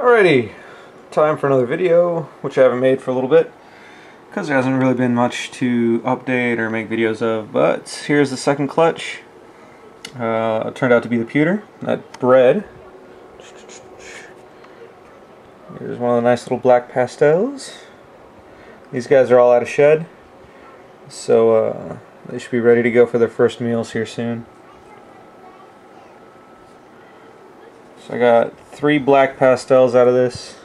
Alrighty, time for another video, which I haven't made for a little bit because there hasn't really been much to update or make videos of, but here's the second clutch. It turned out to be the pewter, that bread. Here's one of the nice little black pastels. These guys are all out of shed, so they should be ready to go for their first meals here soon. So I got 3 black pastels out of this.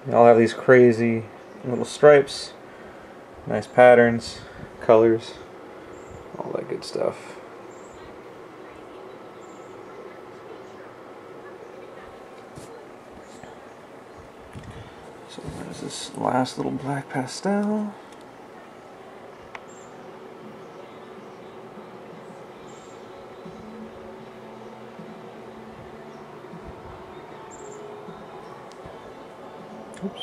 They all have these crazy little stripes, nice patterns, colors, all that good stuff. So there's this last little black pastel. Oops.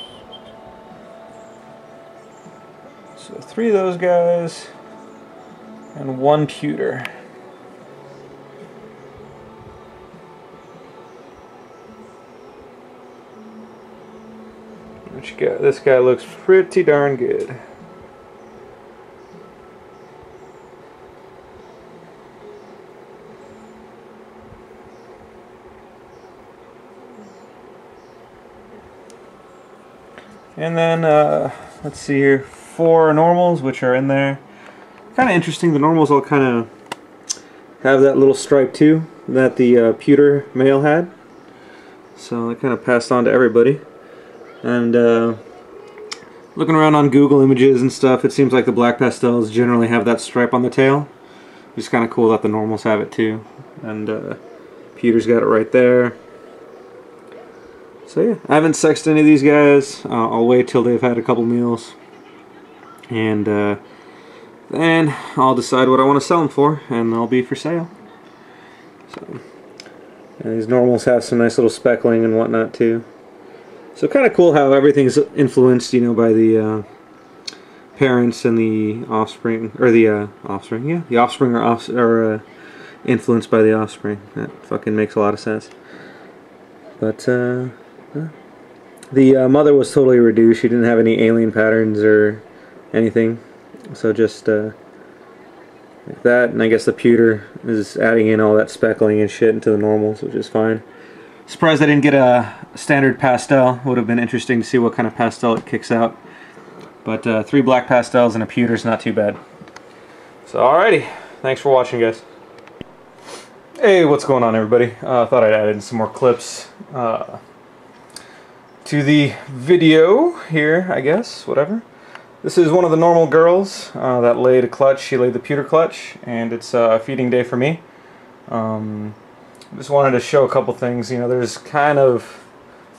So 3 of those guys and 1 pewter. What you got? This guy looks pretty darn good. And then, let's see here, 4 normals, which are in there. Kind of interesting, the normals all kind of have that little stripe too, that the pewter male had. So it kind of passed on to everybody. And looking around on Google Images and stuff, it seems like the black pastels generally have that stripe on the tail. It's kind of cool that the normals have it too. And pewter's got it right there. So yeah, I haven't sexed any of these guys. I'll wait till they've had a couple meals, and then I'll decide what I want to sell them for, and they'll be for sale. So, and these normals have some nice little speckling and whatnot too. So kind of cool how everything's influenced, you know, by the parents and the offspring, or the offspring. Yeah, the offspring are influenced by the offspring. That fucking makes a lot of sense. But the mother was totally reduced. She didn't have any alien patterns or anything. So just like that, and I guess the pewter is adding in all that speckling and shit into the normals, which is fine. Surprised I didn't get a standard pastel. Would have been interesting to see what kind of pastel it kicks out. But 3 black pastels and a pewter is not too bad. So alrighty, thanks for watching, guys. Hey, what's going on, everybody? Thought I'd add in some more clips to the video here, I guess, whatever. This is one of the normal girls that laid a clutch. She laid the pewter clutch, and it's feeding day for me. Just wanted to show a couple things. You know, there's kind of,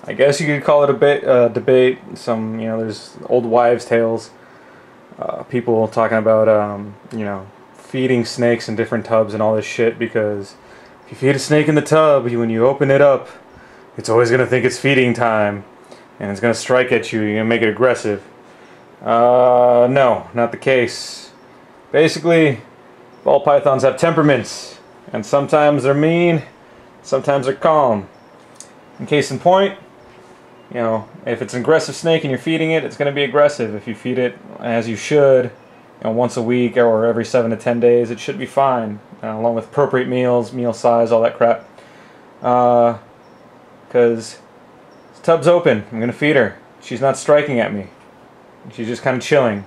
I guess you could call it a debate. Some, you know, there's old wives' tales. People talking about, you know, feeding snakes in different tubs and all this shit, because if you feed a snake in the tub, when you open it up, it's always going to think it's feeding time, and it's going to strike at you. You're going to make it aggressive. No, not the case. Basically, ball pythons have temperaments, and sometimes they're mean, sometimes they're calm. In case in point, you know, if it's an aggressive snake and you're feeding it, it's going to be aggressive. If you feed it as you should, you know, once a week or every 7 to 10 days, it should be fine, along with appropriate meals, meal size, all that crap. Because this tub's open, I'm going to feed her. She's not striking at me. She's just kind of chilling.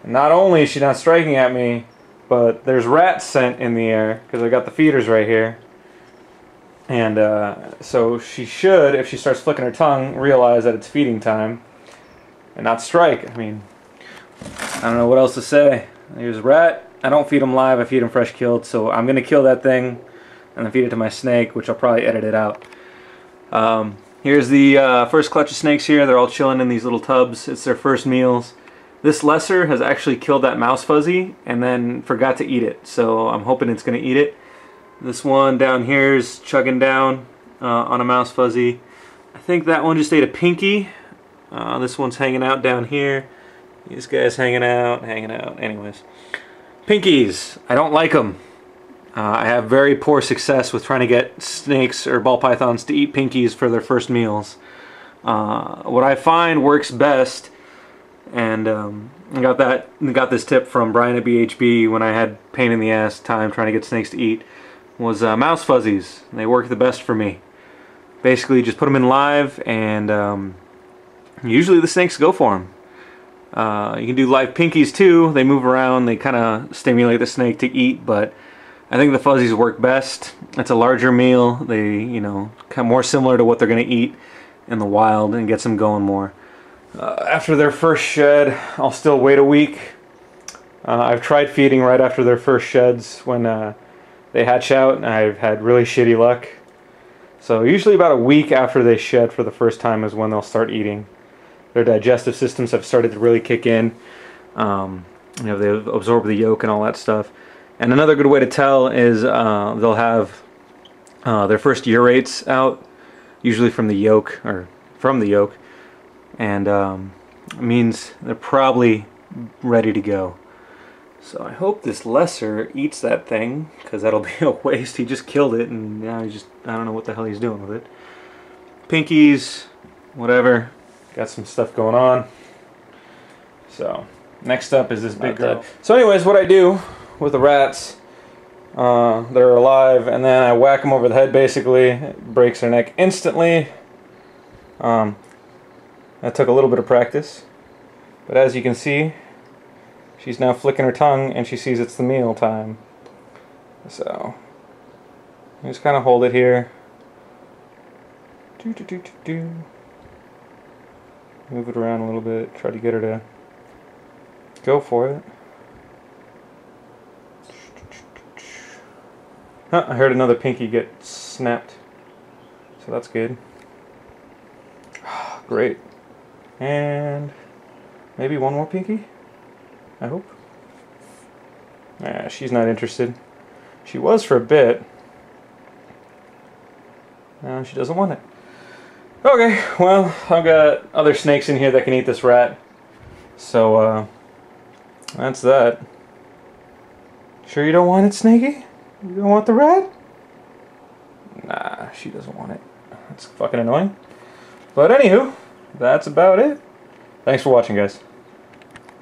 And not only is she not striking at me, but there's rat scent in the air, because I got the feeders right here. And so she should, if she starts flicking her tongue, realize that it's feeding time and not strike. I mean, I don't know what else to say. There's a rat. I don't feed them live, I feed them fresh killed, so I'm going to kill that thing and then feed it to my snake, which I'll probably edit it out. Here's the first clutch of snakes here. They're all chilling in these little tubs. It's their first meals. This lesser has actually killed that mouse fuzzy and then forgot to eat it, so I'm hoping it's going to eat it. This one down here is chugging down on a mouse fuzzy. I think that one just ate a pinky. This one's hanging out down here. These guys hanging out. Anyways, pinkies. I don't like them. I have very poor success with trying to get snakes or ball pythons to eat pinkies for their first meals. What I find works best, and I got this tip from Brian at BHB when I had pain in the ass time trying to get snakes to eat, was mouse fuzzies. They work the best for me. Basically, just put them in live, and usually the snakes go for them. You can do live pinkies too. They move around, they kind of stimulate the snake to eat, but I think the fuzzies work best. It's a larger meal. They, you know, kind of more similar to what they're going to eat in the wild and gets them going more. After their first shed, I'll still wait a week. I've tried feeding right after their first sheds when they hatch out, and I've had really shitty luck. So usually about a week after they shed for the first time is when they'll start eating. Their digestive systems have started to really kick in. You know, they absorb the yolk and all that stuff. And another good way to tell is they'll have their first urates out, usually from the yolk, and it means they're probably ready to go. So I hope this lesser eats that thing, because that'll be a waste. He just killed it, and now I don't know what the hell he's doing with it. Pinkies, whatever. Got some stuff going on. So next up is this big girl. So anyways, what I do with the rats that are alive, and then I whack them over the head, basically. It breaks their neck instantly. That took a little bit of practice, but as you can see, she's now flicking her tongue and she sees it's the meal time. So I just kind of hold it here. Move it around a little bit, try to get her to go for it. I heard another pinky get snapped, so that's good. Great. And maybe one more pinky, I hope. Nah, she's not interested. She was for a bit. No, she doesn't want it. Okay, well, I've got other snakes in here that can eat this rat. So, that's that. Sure you don't want it, Snaky? You don't want the rat? Nah, she doesn't want it. That's fucking annoying. But anywho, that's about it. Thanks for watching, guys.